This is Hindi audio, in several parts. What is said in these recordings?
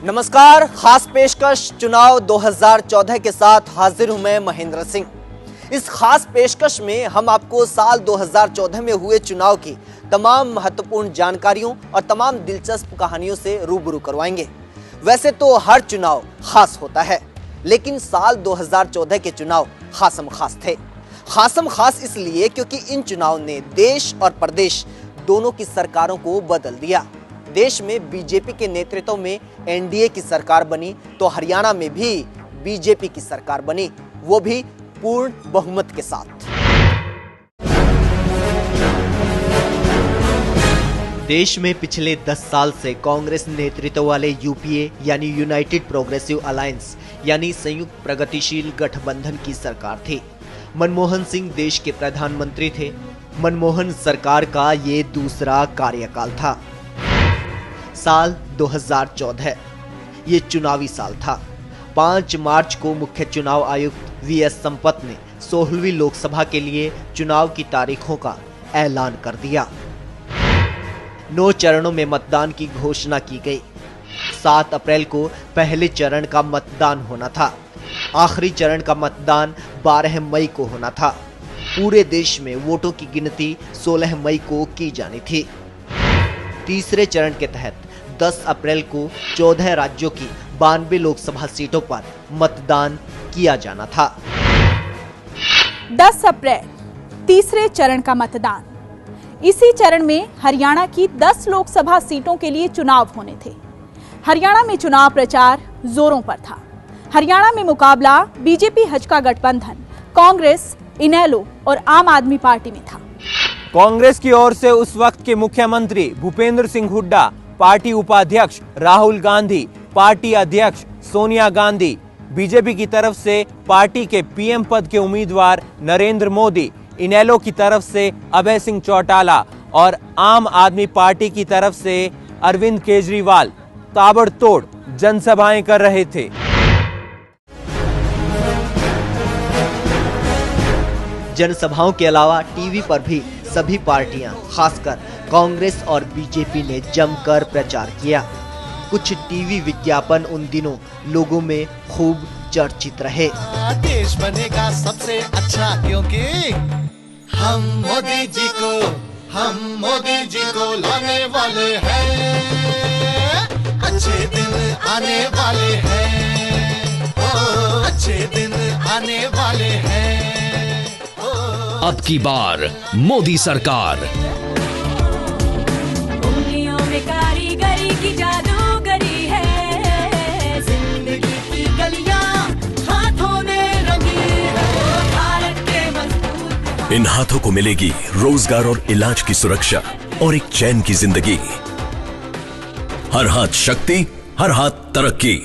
नमस्कार, खास पेशकश चुनाव 2014 के साथ हाजिर हूं मैं महेंद्र सिंह। इस खास पेशकश में हम आपको साल 2014 में हुए चुनाव की तमाम महत्वपूर्ण जानकारियों और तमाम दिलचस्प कहानियों से रूबरू करवाएंगे। वैसे तो हर चुनाव खास होता है, लेकिन साल 2014 के चुनाव खासम खास थे। खासम खास इसलिए क्योंकि इन चुनाव ने देश और प्रदेश दोनों की सरकारों को बदल दिया। देश में बीजेपी के नेतृत्व में एनडीए की सरकार बनी, तो हरियाणा में भी बीजेपी की सरकार बनी, वो भी पूर्ण बहुमत के साथ। देश में पिछले 10 साल से कांग्रेस नेतृत्व वाले यूपीए यानी यूनाइटेड प्रोग्रेसिव अलायंस यानी संयुक्त प्रगतिशील गठबंधन की सरकार थी। मनमोहन सिंह देश के प्रधानमंत्री थे। मनमोहन सरकार का ये दूसरा कार्यकाल था। साल 2014 ये चुनावी साल था। 5 मार्च को मुख्य चुनाव आयुक्त वीएस संपत ने 16वीं लोकसभा के लिए चुनाव की तारीखों का ऐलान कर दिया। 9 चरणों में मतदान की घोषणा की गई। 7 अप्रैल को पहले चरण का मतदान होना था। आखिरी चरण का मतदान 12 मई को होना था। पूरे देश में वोटों की गिनती 16 मई को की जानी थी। तीसरे चरण के तहत 10 अप्रैल को 14 राज्यों की 92 लोकसभा सीटों पर मतदान किया जाना था। 10 अप्रैल तीसरे चरण का मतदान। इसी चरण में हरियाणा की 10 लोकसभा सीटों के लिए चुनाव होने थे। हरियाणा में चुनाव प्रचार जोरों पर था। हरियाणा में मुकाबला बीजेपी हजका गठबंधन, कांग्रेस, इनेलो और आम आदमी पार्टी में था। कांग्रेस की ओर से उस वक्त के मुख्यमंत्री भूपेंद्र सिंह हुड्डा, पार्टी उपाध्यक्ष राहुल गांधी, पार्टी अध्यक्ष सोनिया गांधी, बीजेपी की तरफ से पार्टी के पीएम पद के उम्मीदवार नरेंद्र मोदी, इनेलो की तरफ से अभय सिंह चौटाला और आम आदमी पार्टी की तरफ से अरविंद केजरीवाल ताबड़तोड़ जनसभाएं कर रहे थे। जनसभाओं के अलावा टीवी पर भी सभी पार्टियां, खासकर कांग्रेस और बीजेपी ने जमकर प्रचार किया। कुछ टीवी विज्ञापन उन दिनों लोगों में खूब चर्चित रहे। देश बनेगा सबसे अच्छा क्योंकि हम मोदी जी को लाने वाले हैं। अच्छे दिन आने वाले हैं। ओ अच्छे दिन आने वाले हैं। अब की बार मोदी सरकार। उंगलियों में कारीगरी की जादूगरी है। जिंदगी की गलियां हाथों में रंगी है। भारत के मजबूत इन हाथों को मिलेगी रोजगार और इलाज की सुरक्षा और एक चैन की जिंदगी। हर हाथ शक्ति, हर हाथ तरक्की।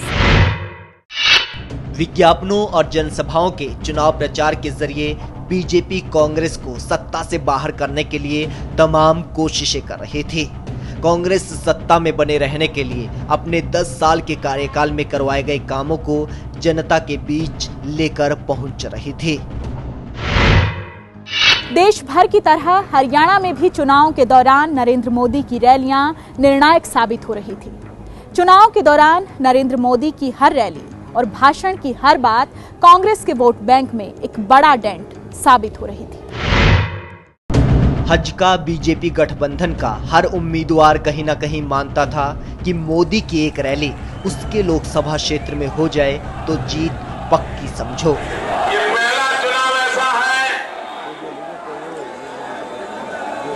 विज्ञापनों और जनसभाओं के चुनाव प्रचार के जरिए बीजेपी कांग्रेस को सत्ता से बाहर करने के लिए तमाम कोशिशें कर रही थी। कांग्रेस सत्ता में बने रहने के लिए अपने 10 साल के कार्यकाल में करवाए गए कामों को जनता के बीच लेकर पहुंच रही थी। देश भर की तरह हरियाणा में भी चुनाव के दौरान नरेंद्र मोदी की रैलियां निर्णायक साबित हो रही थी। चुनाव के दौरान नरेंद्र मोदी की हर रैली और भाषण की हर बात कांग्रेस के वोट बैंक में एक बड़ा डेंट साबित हो रही थी। हजका बीजेपी गठबंधन का हर उम्मीदवार कहीं ना कहीं मानता था कि मोदी की एक रैली उसके लोकसभा क्षेत्र में हो जाए तो जीत पक्की समझो। ये पहला चुनाव ऐसा है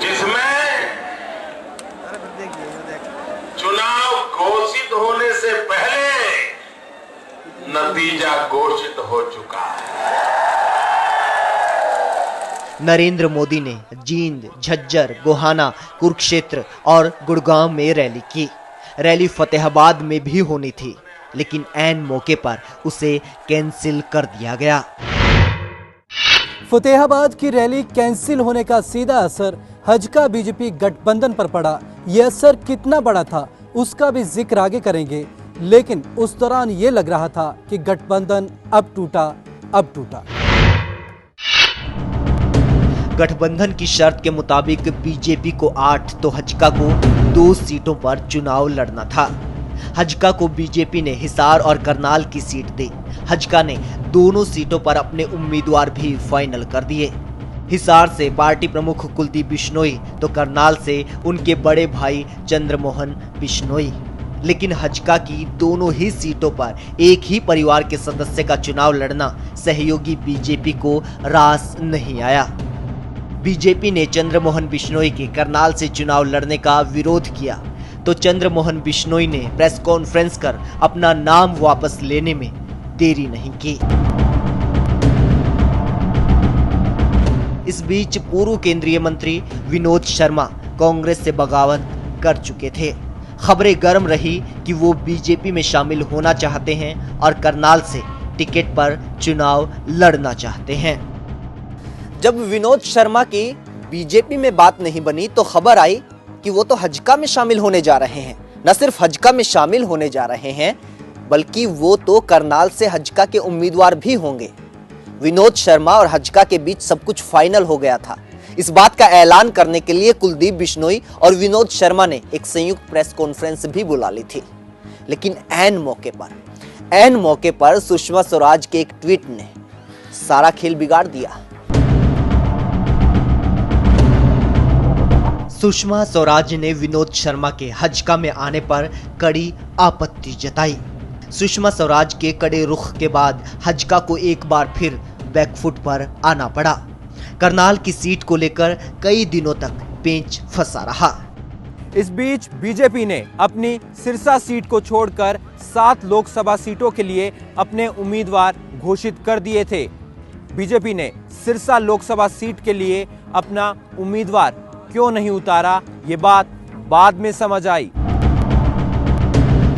जिसमें चुनाव घोषित होने से पहले नतीजा घोषित हो चुका है। नरेंद्र मोदी ने जींद, झज्जर, गोहाना, कुरुक्षेत्र और गुड़गांव में रैली की। रैली फतेहाबाद में भी होनी थी, लेकिन ऐन मौके पर उसे कैंसिल कर दिया गया। फतेहाबाद की रैली कैंसिल होने का सीधा असर हजका बीजेपी गठबंधन पर पड़ा। यह असर कितना बड़ा था उसका भी जिक्र आगे करेंगे, लेकिन उस दौरान ये लग रहा था कि गठबंधन अब टूटा। गठबंधन की शर्त के मुताबिक बीजेपी को 8 तो हजका को 2 सीटों पर चुनाव लड़ना था। हजका को बीजेपी ने हिसार और करनाल की सीट दी। हजका ने दोनों सीटों पर अपने उम्मीदवार भी फाइनल कर दिए। हिसार से पार्टी प्रमुख कुलदीप बिश्नोई तो करनाल से उनके बड़े भाई चंद्रमोहन बिश्नोई। लेकिन हजका की दोनों ही सीटों पर एक ही परिवार के सदस्य का चुनाव लड़ना सहयोगी बीजेपी को रास नहीं आया। बीजेपी ने चंद्रमोहन बिश्नोई के करनाल से चुनाव लड़ने का विरोध किया तो चंद्रमोहन बिश्नोई ने प्रेस कॉन्फ्रेंस कर अपना नाम वापस लेने में देरी नहीं की। इस बीच पूर्व केंद्रीय मंत्री विनोद शर्मा कांग्रेस से बगावत कर चुके थे। खबरें गर्म रही कि वो बीजेपी में शामिल होना चाहते हैं और करनाल से टिकट पर चुनाव लड़ना चाहते हैं। जब विनोद शर्मा की बीजेपी में बात नहीं बनी तो खबर आई कि वो तो हजका में शामिल होने जा रहे हैं। न सिर्फ हजका में शामिल होने जा रहे हैं बल्कि वो तो करनाल से हजका के उम्मीदवार भी होंगे। विनोद शर्मा और हजका के बीच सब कुछ फाइनल हो गया था। इस बात का ऐलान करने के लिए कुलदीप बिश्नोई और विनोद शर्मा ने एक संयुक्त प्रेस कॉन्फ्रेंस भी बुला ली थी। लेकिन ऐन मौके पर सुषमा स्वराज के एक ट्वीट ने सारा खेल बिगाड़ दिया। सुषमा स्वराज ने विनोद शर्मा के हजका में आने पर कड़ी आपत्ति जताई। सुषमा स्वराज के कड़े रुख के बाद हजका को एक बार फिर बैकफुट पर आना पड़ा। करनाल की सीट को लेकर कई दिनों तक पेंच फंसा रहा। इस बीच बीजेपी ने अपनी सिरसा सीट को छोड़कर 7 लोकसभा सीटों के लिए अपने उम्मीदवार घोषित कर दिए थे। बीजेपी ने सिरसा लोकसभा सीट के लिए अपना उम्मीदवार क्यों नहीं उतारा, ये बात बाद में समझ आई।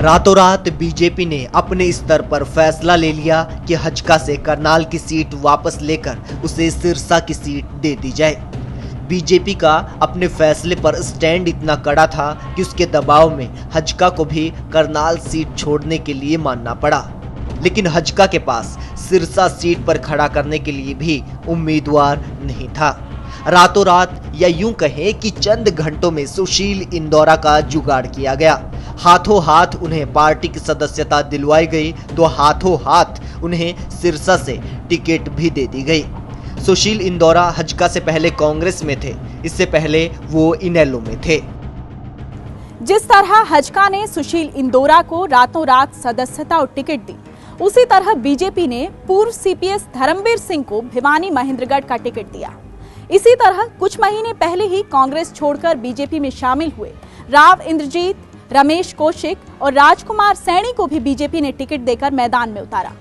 रातों रात बीजेपी ने अपने स्तर पर फैसला ले लिया कि हजका से करनाल की सीट वापस लेकर उसे सिरसा की सीट दे दी जाए। बीजेपी का अपने फैसले पर स्टैंड इतना कड़ा था कि उसके दबाव में हजका को भी करनाल सीट छोड़ने के लिए मानना पड़ा। लेकिन हजका के पास सिरसा सीट पर खड़ा करने के लिए भी उम्मीदवार नहीं था। रातों रात या यूं कहें कि चंद घंटों में सुशील इंदौरा का जुगाड़ किया गया। हाथों हाथ उन्हें पार्टी की सदस्यता दिलवाई गई तो हाथों हाथ उन्हें सिरसा से टिकट भी दे दी गई। सुशील इंदौरा हजका से पहले कांग्रेस में थे, इससे पहले वो इनेलो में थे। जिस तरह हजका ने सुशील इंदौरा को रातों रात सदस्यता और टिकट दी, उसी तरह बीजेपी ने पूर्व सीपीएस धर्मवीर सिंह को भिवानी महेंद्रगढ़ का टिकट दिया। इसी तरह कुछ महीने पहले ही कांग्रेस छोड़कर बीजेपी में शामिल हुए राव इंद्रजीत, रमेश कौशिक और राजकुमार सैनी को भी बीजेपी ने टिकट देकर मैदान में उतारा।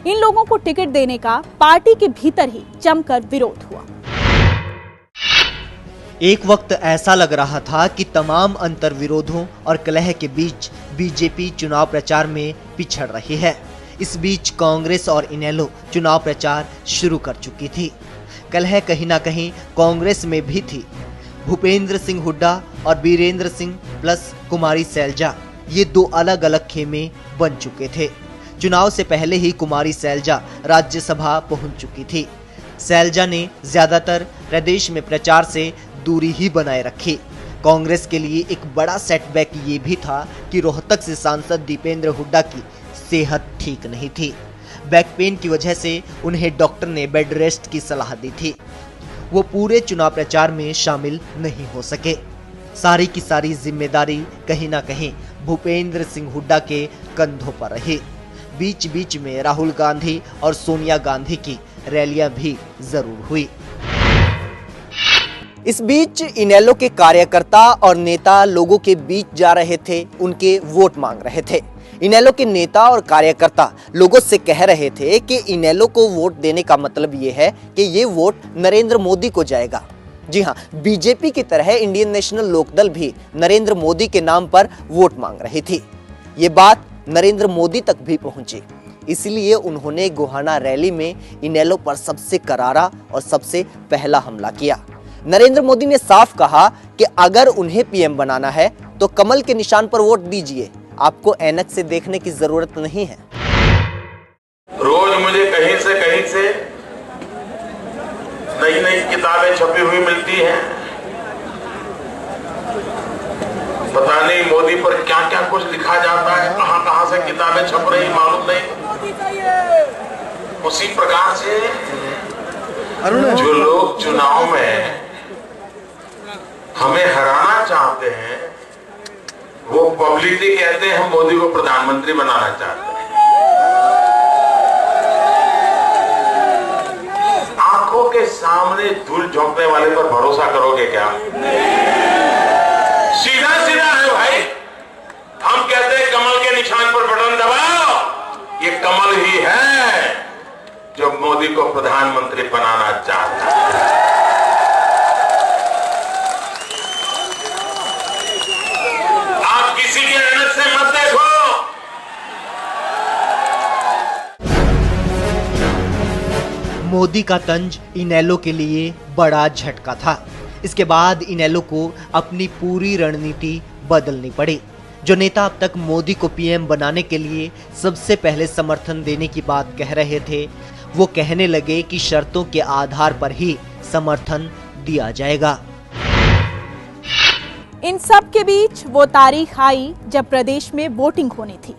इन लोगों को टिकट देने का पार्टी के भीतर ही जमकर विरोध हुआ। एक वक्त ऐसा लग रहा था कि तमाम अंतर विरोधों और कलह के बीच बीजेपी चुनाव प्रचार में पिछड़ रही है। इस बीच कांग्रेस और इनेलो चुनाव प्रचार शुरू कर चुकी थी। कलह कहीं ना कहीं कांग्रेस में भी थी। भूपेंद्र सिंह हुड्डा और बीरेंद्र सिंह प्लस कुमारी सैलजा, ये 2 अलग अलग खेमे बन चुके थे। चुनाव से पहले ही कुमारी सैलजा राज्यसभा पहुंच चुकी थी। सैलजा ने ज्यादातर प्रदेश में प्रचार से दूरी ही बनाए रखी। कांग्रेस के लिए एक बड़ा सेटबैक ये भी था कि रोहतक से सांसद दीपेंद्र हुड्डा की सेहत ठीक नहीं थी। बैक पेन की वजह से उन्हें डॉक्टर ने बेड रेस्ट की सलाह दी थी। वो पूरे चुनाव प्रचार में शामिल नहीं हो सके। सारी की सारी जिम्मेदारी कहीं ना कहीं भूपेंद्र सिंह हुड्डा के कंधों पर रही। बीच बीच में राहुल गांधी और सोनिया गांधी की रैलियां भी जरूर हुई। इस बीच इनेलो के कार्यकर्ता और नेता लोगों के बीच जा रहे थे, उनके वोट मांग रहे थे। इनेलो के नेता और कार्यकर्ता लोगों से कह रहे थे कि इनेलो को वोट देने का मतलब ये है कि ये वोट नरेंद्र मोदी को जाएगा। जी हां, बीजेपी की तरह इंडियन नेशनल लोकदल भी नरेंद्र मोदी के नाम पर वोट मांग रही थी। ये बात नरेंद्र मोदी तक भी पहुंची। इसलिए उन्होंने गोहाना रैली में इनेलो पर सबसे करारा और सबसे पहला हमला किया। नरेंद्र मोदी ने साफ कहा कि अगर उन्हें पीएम बनाना है तो कमल के निशान पर वोट दीजिए, आपको ऐनक से देखने की जरूरत नहीं है। रोज मुझे कहीं से नई नई किताबें छपी हुई मिलती हैं। पता नहीं मोदी पर क्या क्या कुछ लिखा जाता है, कहां कहां से किताबें छप रही मालूम नहीं। उसी प्रकार से जो लोग चुनाव में हमें हराना चाहते हैं, वो पब्लिकली कहते हैं हम मोदी को प्रधानमंत्री बनाना चाहते हैं। आंखों के सामने धूल झोंकने वाले पर भरोसा करोगे क्या? सीधा सीधा है भाई। हम कहते हैं कमल के निशान पर बटन दबाओ, ये कमल ही है जो मोदी को प्रधानमंत्री बनाना चाहता है। आप किसी की ऐनक से मत देखो। मोदी का तंज इनेलो के लिए बड़ा झटका था। इसके बाद इनेलो को अपनी पूरी रणनीति बदलनी पड़ी। जो नेता अब तक मोदी को पीएम बनाने के लिए सबसे पहले समर्थन देने की बात कह रहे थे, वो कहने लगे कि शर्तों के आधार पर ही समर्थन दिया जाएगा। इन सब के बीच वो तारीख आई जब प्रदेश में वोटिंग होनी थी।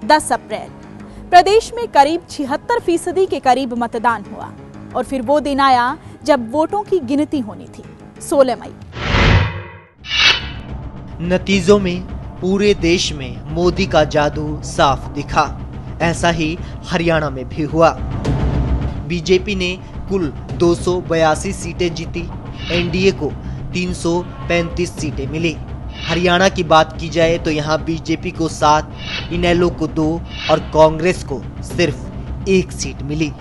10 अप्रैल प्रदेश में करीब 76% के करीब मतदान हुआ और फिर वो दिन आया जब वोटों की गिनती होनी थी, 16 मई। नतीजों में पूरे देश में मोदी का जादू साफ दिखा। ऐसा ही हरियाणा में भी हुआ। बीजेपी ने कुल 282 सीटें जीती, एनडीए को 335 सीटें मिली। हरियाणा की बात की जाए तो यहाँ बीजेपी को 7, इनेलो को 2 और कांग्रेस को सिर्फ 1 सीट मिली।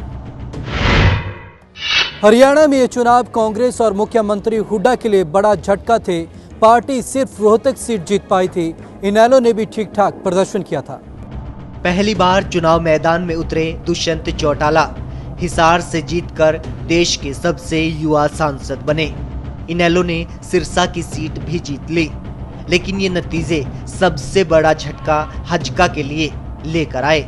हरियाणा में ये चुनाव कांग्रेस और मुख्यमंत्री हुड्डा के लिए बड़ा झटका थे। पार्टी सिर्फ रोहतक सीट जीत पाई थी। इनेलो ने भी ठीक ठाक प्रदर्शन किया था। पहली बार चुनाव मैदान में उतरे दुष्यंत चौटाला हिसार से जीतकर देश के सबसे युवा सांसद बने। इनेलो ने सिरसा की सीट भी जीत ली, लेकिन ये नतीजे सबसे बड़ा झटका हजका के लिए लेकर आए।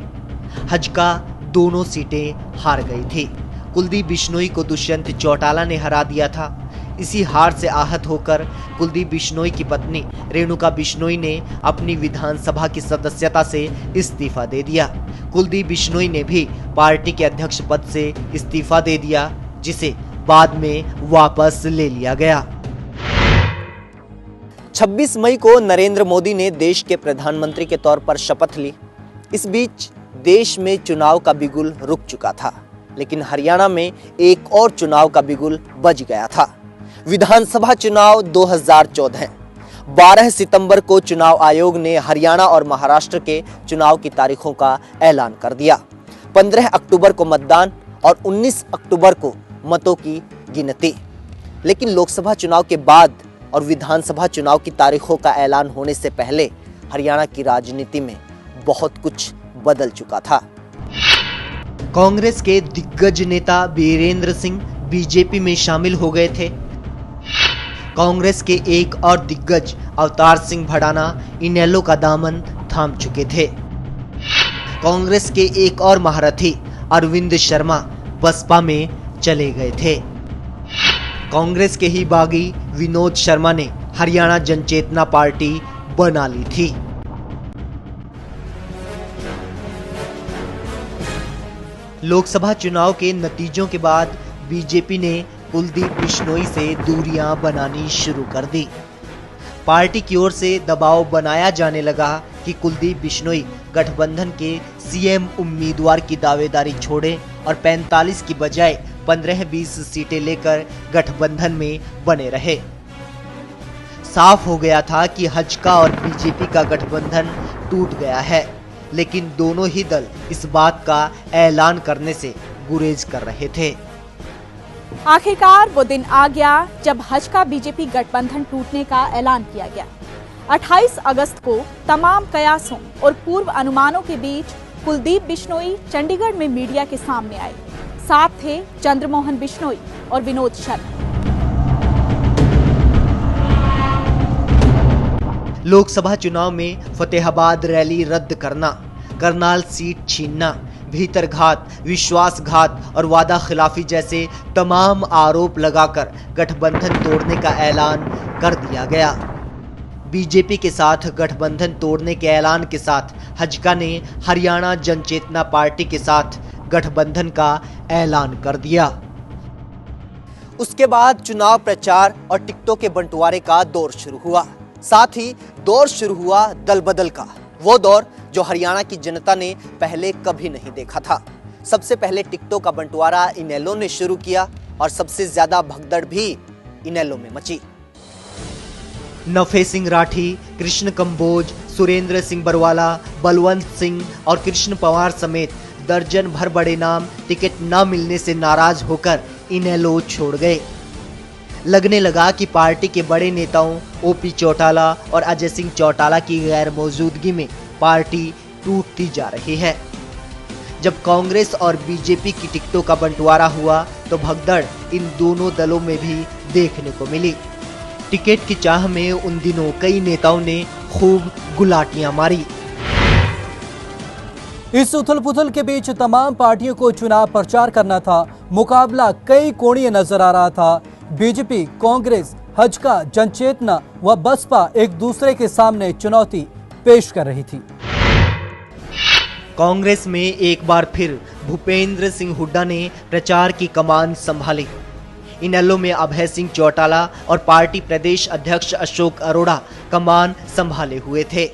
हजका दोनों सीटें हार गई थी। कुलदीप बिश्नोई को दुष्यंत चौटाला ने हरा दिया था। इसी हार से आहत होकर कुलदीप बिश्नोई की पत्नी रेणुका बिश्नोई ने अपनी विधानसभा की सदस्यता से इस्तीफा दे दिया। कुलदीप बिश्नोई ने भी पार्टी के अध्यक्ष पद से इस्तीफा दे दिया, जिसे बाद में वापस ले लिया गया। 26 मई को नरेंद्र मोदी ने देश के प्रधानमंत्री के तौर पर शपथ ली। इस बीच देश में चुनाव का बिगुल रुक चुका था, लेकिन हरियाणा में एक और चुनाव का बिगुल बज गया था। विधानसभा चुनाव 2014। 12 सितंबर को चुनाव आयोग ने हरियाणा और महाराष्ट्र के चुनाव की तारीखों का ऐलान कर दिया। 15 अक्टूबर को मतदान और 19 अक्टूबर को मतों की गिनती। लेकिन लोकसभा चुनाव के बाद और विधानसभा चुनाव की तारीखों का ऐलान होने से पहले हरियाणा की राजनीति में बहुत कुछ बदल चुका था। कांग्रेस के दिग्गज नेता बीरेंद्र सिंह बीजेपी में शामिल हो गए थे। कांग्रेस के एक और दिग्गज अवतार सिंह भड़ाना इनेलो का दामन थाम चुके थे। कांग्रेस के एक और महारथी अरविंद शर्मा बसपा में चले गए थे। कांग्रेस के ही बागी विनोद शर्मा ने हरियाणा जनचेतना पार्टी बना ली थी। लोकसभा चुनाव के नतीजों के बाद बीजेपी ने कुलदीप बिश्नोई से दूरियां बनानी शुरू कर दी। पार्टी की ओर से दबाव बनाया जाने लगा कि कुलदीप बिश्नोई गठबंधन के सीएम उम्मीदवार की दावेदारी छोड़े और 45 की बजाय 15-20 सीटें लेकर गठबंधन में बने रहे। साफ हो गया था कि हजका और बीजेपी का गठबंधन टूट गया है, लेकिन दोनों ही दल इस बात का ऐलान करने से गुरेज कर रहे थे। आखिरकार वो दिन आ गया जब हजका बीजेपी गठबंधन टूटने का ऐलान किया गया। 28 अगस्त को तमाम कयासों और पूर्व अनुमानों के बीच कुलदीप बिश्नोई चंडीगढ़ में मीडिया के सामने आए। साथ थे चंद्रमोहन बिश्नोई और विनोद शर्मा। लोकसभा चुनाव में फतेहाबाद रैली रद्द करना, करनाल सीट छीनना, भीतरघात, विश्वासघात और वादा खिलाफी जैसे तमाम आरोप लगाकर गठबंधन तोड़ने का ऐलान कर दिया गया। बीजेपी के साथ गठबंधन तोड़ने के ऐलान के साथ हजका ने हरियाणा जनचेतना पार्टी के साथ गठबंधन का ऐलान कर दिया। उसके बाद चुनाव प्रचार और टिकटों के बंटवारे का दौर शुरू हुआ। साथ ही दौर शुरू हुआ दल बदल का, वो दौर जो हरियाणा की जनता ने पहले कभी नहीं देखा था। सबसे पहले टिकटों का बंटवारा इनेलो ने शुरू किया और सबसे ज्यादा भगदड़ भी इनेलो में मची। नफे सिंह राठी, कृष्ण कंबोज, सुरेंद्र सिंह बरवाला, बलवंत सिंह और कृष्ण पवार समेत दर्जन भर बड़े नाम टिकट न मिलने से नाराज होकर इनेलो छोड़ गए। लगने लगा कि पार्टी के बड़े नेताओं ओपी चौटाला और अजय सिंह चौटाला की गैर मौजूदगी में पार्टी टूटती जा रही है। जब कांग्रेस और बीजेपी की टिकटों का बंटवारा हुआ तो भगदड़ इन दोनों दलों में भी देखने को मिली। टिकट की चाह में उन दिनों कई नेताओं ने खूब गुलाटियां मारी। इस उथल पुथल के बीच तमाम पार्टियों को चुनाव प्रचार करना था। मुकाबला कई कोणीय नजर आ रहा था। बीजेपी, कांग्रेस, हजका, जनचेतना व बसपा एक दूसरे के सामने चुनौती पेश कर रही थी। कांग्रेस में एक बार फिर भूपेंद्र सिंह हुड्डा ने प्रचार की कमान संभाली। इनेलो में अभय सिंह चौटाला और पार्टी प्रदेश अध्यक्ष अशोक अरोड़ा कमान संभाले हुए थे।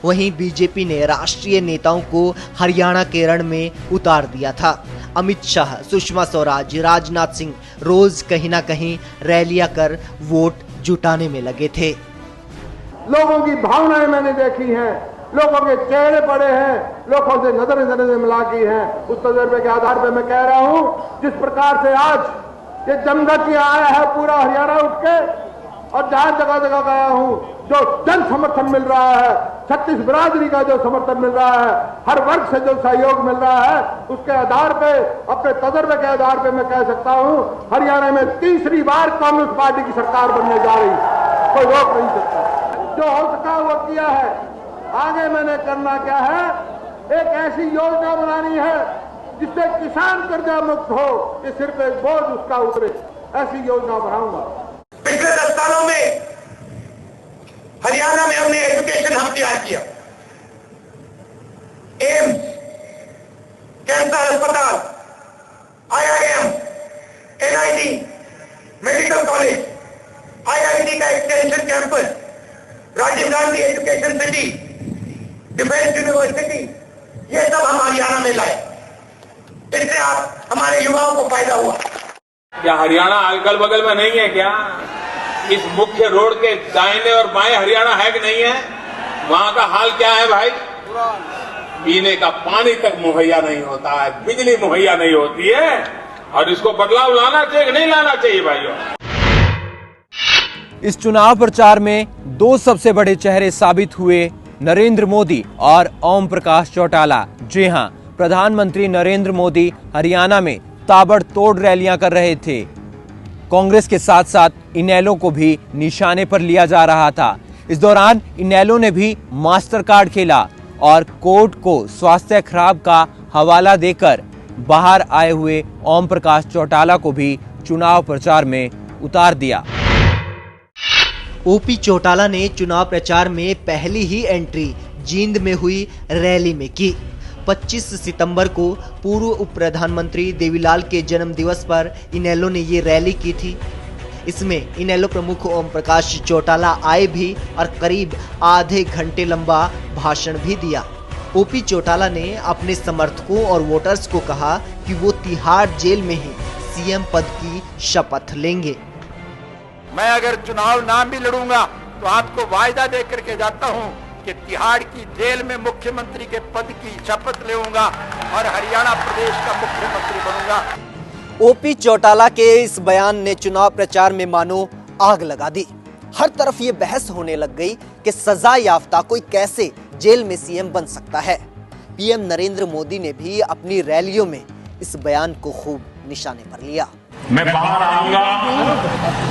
वहीं बीजेपी ने राष्ट्रीय नेताओं को हरियाणा के रण में उतार दिया था। अमित शाह, सुषमा स्वराज, राजनाथ सिंह रोज कहीं ना कहीं रैलियां कर वोट जुटाने में लगे थे। लोगों की भावनाएं मैंने देखी हैं, लोगों के चेहरे पड़े हैं, लोगों से नजर मिला की हैं। उस तजर्बे के आधार पर मैं कह रहा हूं, जिस प्रकार से आज ये जमघट आया है पूरा हरियाणा उठ के, और जहां जगह जगह गया हूं जो जन समर्थन मिल रहा है, छत्तीस बिरादरी का जो समर्थन मिल रहा है, हर वर्ग से जो सहयोग मिल रहा है, उसके आधार पे, अपने तजर्बे के आधार पे मैं कह सकता हूं हरियाणा में तीसरी बार कांग्रेस पार्टी की सरकार बनने जा रही है। कोई रोक नहीं सकता। जो हो सका वो किया है। आगे मैंने करना क्या है, एक ऐसी योजना बनानी है जिससे किसान कर्जा मुक्त हो, कि सिर्फ एक बोझ उसका उतरे, ऐसी योजना बनाऊंगा। पिछले 10 सालों में हरियाणा में हमने एजुकेशन हब तैयार किया। एम्स, कैंसर अस्पताल, IIM, NIT, medical college, IIT का extension campus, Rajiv Gandhi education city, defence university, ये सब हम हरियाणा में लाए। इससे आप हमारे युवाओं को फायदा हुआ। क्या हरियाणा अगल बगल में नहीं है क्या? इस मुख्य रोड के दाहिने और बाएं हरियाणा है कि नहीं है? वहां का हाल क्या है भाई? पीने का पानी तक मुहैया नहीं होता है, बिजली मुहैया नहीं होती है, और इसको बदलाव लाना चाहिए कि नहीं लाना चाहिए भाइयों? इस चुनाव प्रचार में दो सबसे बड़े चेहरे साबित हुए, नरेंद्र मोदी और ओम प्रकाश चौटाला। जी हां, प्रधानमंत्री नरेंद्र मोदी हरियाणा में ताबड़तोड़ रैलियां कर रहे थे। कांग्रेस के साथ साथ इनेलो को भी निशाने पर लिया जा रहा था। इस दौरान इनेलो ने भी मास्टर कार्ड खेला और कोर्ट को स्वास्थ्य खराब का हवाला देकर बाहर आए हुए ओम प्रकाश चौटाला को भी चुनाव प्रचार में उतार दिया। ओपी चौटाला ने चुनाव प्रचार में पहली ही एंट्री जींद में हुई रैली में की। 25 सितंबर को पूर्व उप प्रधानमंत्री देवीलाल के जन्म दिवस पर इनेलो ने ये रैली की थी। इसमें इनेलो प्रमुख ओम प्रकाश चौटाला आए भी और करीब आधे घंटे लंबा भाषण भी दिया। ओपी चौटाला ने अपने समर्थकों और वोटर्स को कहा कि वो तिहाड़ जेल में ही सीएम पद की शपथ लेंगे। मैं अगर चुनाव ना भी लड़ूंगा तो आपको वायदा दे करके जाता हूं कि तिहाड़ की जेल में मुख्यमंत्री के पद की शपथ लूंगा और हरियाणा प्रदेश का मुख्यमंत्री बनूंगा। ओपी चौटाला के इस बयान ने चुनाव प्रचार में मानो आग लगा दी। हर तरफ ये बहस होने लग गई कि सजा याफ्ता कोई कैसे जेल में सीएम बन सकता है। पीएम नरेंद्र मोदी ने भी अपनी रैलियों में इस बयान को खूब निशाने पर लिया। मैं बाहर आऊंगा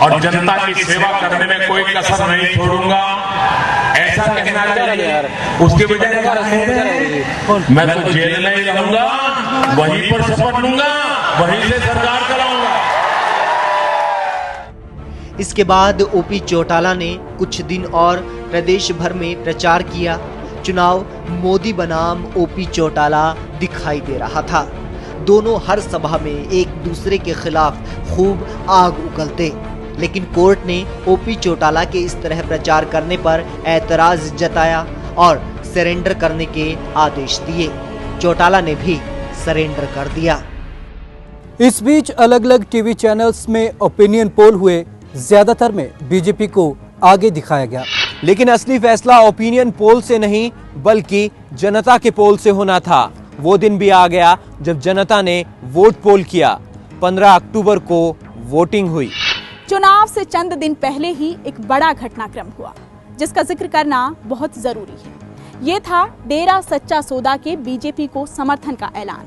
और जनता की सेवा करने में कोई कसर नहीं छोड़ूंगा, ऐसा कहना चाहिए। उसके बजाय क्या कहते, मैं तो जेल में ही रहूंगा, वहीं पर शपथ लूंगा, वहीं से सरकार चलाऊंगा। इसके बाद ओपी चौटाला ने कुछ दिन और प्रदेश भर में प्रचार किया। चुनाव मोदी बनाम ओपी चौटाला दिखाई दे रहा था। दोनों हर सभा में एक दूसरे के खिलाफ खूब आग उगलते, लेकिन कोर्ट ने ओपी चौटाला के इस तरह प्रचार करने पर ऐतराज जताया और सरेंडर करने के आदेश दिए। चौटाला ने भी सरेंडर कर दिया। इस बीच अलग अलग टीवी चैनल्स में ओपिनियन पोल हुए, ज्यादातर में बीजेपी को आगे दिखाया गया। लेकिन असली फैसला ओपिनियन पोल से नहीं बल्कि जनता के पोल से होना था। वो दिन भी आ गया जब जनता ने वोट पोल किया। 15 अक्टूबर को वोटिंग हुई। चुनाव से चंद दिन पहले ही एक बड़ा घटनाक्रम हुआ जिसका जिक्र करना बहुत जरूरी है। ये था डेरा सच्चा सौदा के बीजेपी को समर्थन का ऐलान।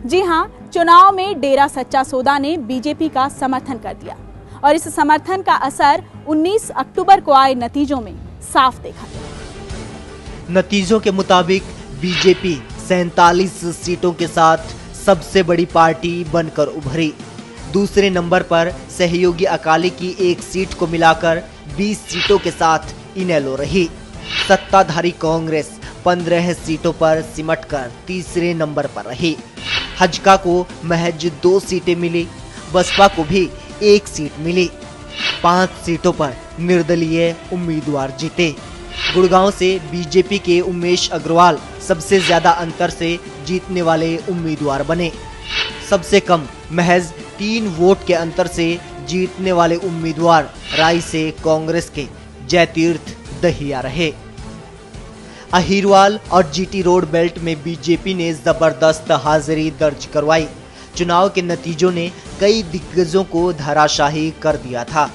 जी हां, चुनाव में डेरा सच्चा सौदा ने बीजेपी का समर्थन कर दिया और इस समर्थन का असर 19 अक्टूबर को आए नतीजों में साफ देखा गया। नतीजों के मुताबिक बीजेपी 47 सीटों के साथ सबसे बड़ी पार्टी बनकर उभरी। दूसरे नंबर पर सहयोगी अकाली की एक सीट को मिलाकर 20 सीटों के साथ इनेलो रही। सत्ताधारी कांग्रेस 15 सीटों पर सिमटकर तीसरे नंबर पर रही। हजका को महज 2 सीटें मिली, बसपा को भी 1 सीट मिली। 5 सीटों पर निर्दलीय उम्मीदवार जीते। गुड़गांव से बीजेपी के उमेश अग्रवाल सबसे ज्यादा अंतर से जीतने वाले उम्मीदवार बने। सबसे कम महज 3 वोट के अंतर से जीतने वाले उम्मीदवार राय से कांग्रेस के जयतीर्थ दहिया रहे। अहिरवाल और जीटी रोड बेल्ट में बीजेपी ने जबरदस्त हाजिरी दर्ज करवाई। चुनाव के नतीजों ने कई दिग्गजों को धराशाही कर दिया था।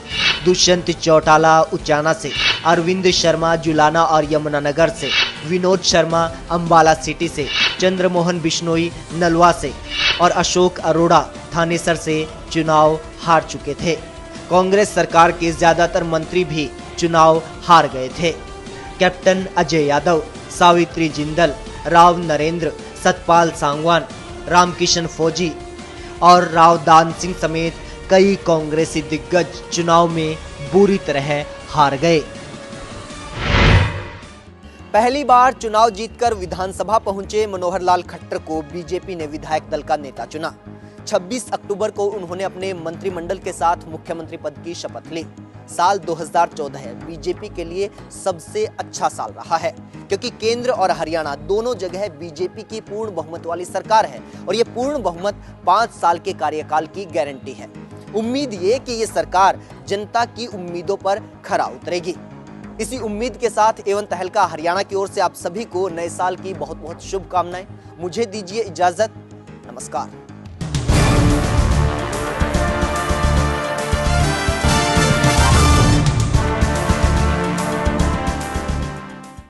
दुष्यंत चौटाला उचाना से, अरविंद शर्मा जुलाना और यमुनानगर से, विनोद शर्मा अंबाला सिटी से, चंद्रमोहन बिश्नोई नलवा से और अशोक अरोड़ा थानेसर से चुनाव हार चुके थे। कांग्रेस सरकार के ज्यादातर मंत्री भी चुनाव हार गए थे। कैप्टन अजय यादव, सावित्री जिंदल, राव नरेंद्र, सतपाल सांगवान, रामकिशन फौजी और राव दान सिंह समेत कई कांग्रेसी दिग्गज चुनाव में बुरी तरह हार गए। पहली बार चुनाव जीतकर विधानसभा पहुंचे मनोहर लाल खट्टर को बीजेपी ने विधायक दल का नेता चुना। 26 अक्टूबर को उन्होंने अपने मंत्रिमंडल के साथ मुख्यमंत्री पद की शपथ ली। साल 2014 बीजेपी के लिए सबसे अच्छा साल रहा है क्योंकि केंद्र और हरियाणा दोनों जगह बीजेपी की पूर्ण बहुमत वाली सरकार है और ये पूर्ण बहुमत 5 साल के कार्यकाल की गारंटी है। उम्मीद ये कि ये सरकार जनता की उम्मीदों पर खरा उतरेगी। इसी उम्मीद के साथ एवं तहलका हरियाणा की ओर से आप सभी को नए साल की बहुत बहुत शुभकामनाएं। मुझे दीजिए इजाजत। नमस्कार।